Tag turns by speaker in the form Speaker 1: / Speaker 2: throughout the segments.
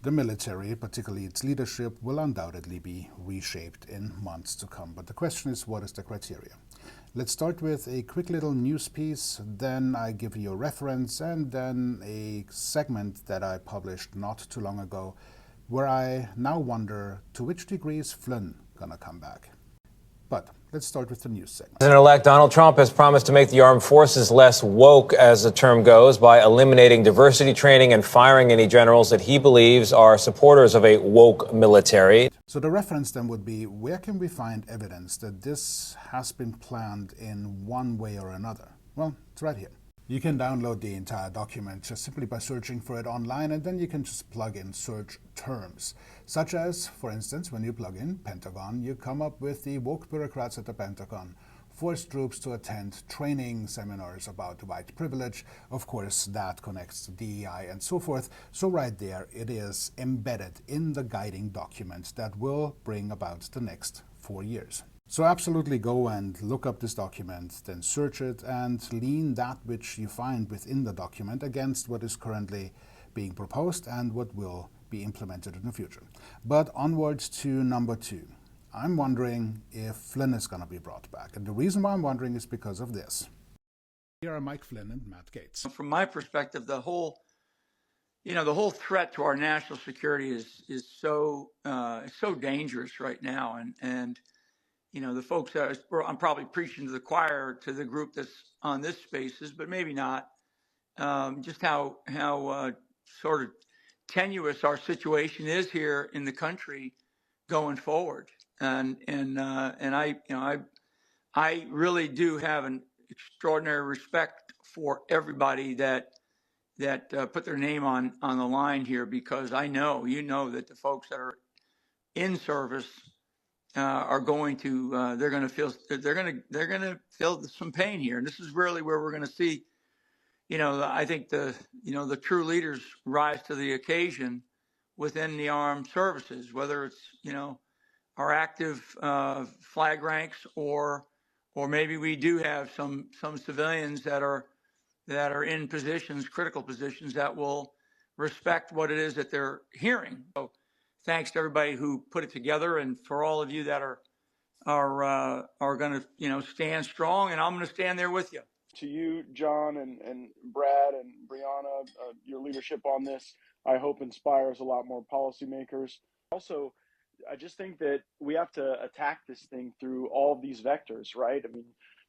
Speaker 1: The military, particularly its leadership, will undoubtedly be reshaped in months to come. But the question is, what is the criteria? Let's start with a quick little news piece, then I give you a reference, and then a segment that I published not too long ago, where I now wonder, to which degree is Flynn gonna come back? But let's start with the news segment.
Speaker 2: President-elect Donald Trump has promised to make the armed forces less woke, as the term goes, by eliminating diversity training and firing any generals that he believes are supporters of a woke military.
Speaker 1: So the reference then would be, where can we find evidence that this has been planned in one way or another? Well, it's right here. You can download the entire document just simply by searching for it online, and then you can just plug in search terms, such as, for instance, when you plug in Pentagon, you come up with the woke bureaucrats at the Pentagon forced troops to attend training seminars about white privilege. Of course, that connects to DEI and so forth. So right there, it is embedded in the guiding document that will bring about the next 4 years. So absolutely go and look up this document, then search it and lean that which you find within the document against what is currently being proposed and what will be implemented in the future. But onwards to number 2. I'm wondering if Flynn is going to be brought back. And the reason why I'm wondering is because of this. Here are Mike Flynn and Matt Gaetz.
Speaker 3: From my perspective, the whole threat to our national security is so dangerous right now, and the folks that I'm probably preaching to the choir, to the group that's on this spaces, but maybe not. Just how sort of tenuous our situation is here in the country going forward, and I really do have an extraordinary respect for everybody that put their name on the line here, because I know that the folks that are in service are going to they're going to feel some pain here, and this is really where we're going to see, I think the true leaders rise to the occasion within the armed services, whether it's our active flag ranks, or maybe we do have some civilians that are in positions, critical positions, that will respect what it is that they're hearing. So thanks to everybody who put it together, and for all of you that are going to stand strong, and I'm going to stand there with you.
Speaker 4: To you, John, and Brad and Brianna, your leadership on this, I hope, inspires a lot more policymakers. Also, I just think that we have to attack this thing through all of these vectors, right? I mean,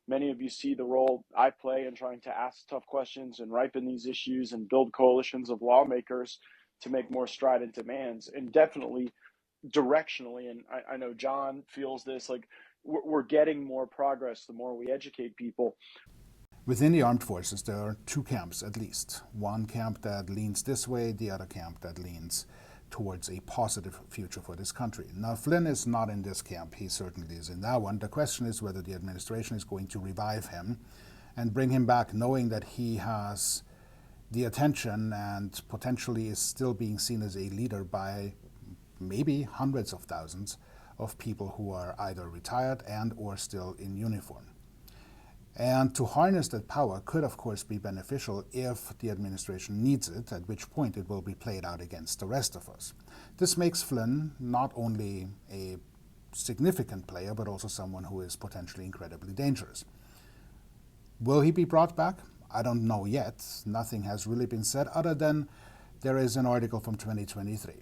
Speaker 4: many of you see the role I play in trying to ask tough questions and ripen these issues and build coalitions of lawmakers to make more strident demands, and definitely directionally. And I know John feels this, like we're getting more progress the more we educate people.
Speaker 1: Within the armed forces, there are 2 camps at least. One camp that leans this way, the other camp that leans towards a positive future for this country. Now, Flynn is not in this camp. He certainly is in that one. The question is whether the administration is going to revive him and bring him back, knowing that he has the attention and potentially is still being seen as a leader by maybe hundreds of thousands of people who are either retired and or still in uniform. And to harness that power could, of course, be beneficial if the administration needs it, at which point it will be played out against the rest of us. This makes Flynn not only a significant player, but also someone who is potentially incredibly dangerous. Will he be brought back? I don't know yet. Nothing has really been said, other than there is an article from 2023.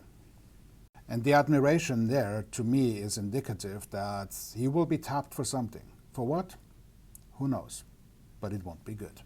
Speaker 1: And the admiration there, to me, is indicative that he will be tapped for something. For what? Who knows? But it won't be good.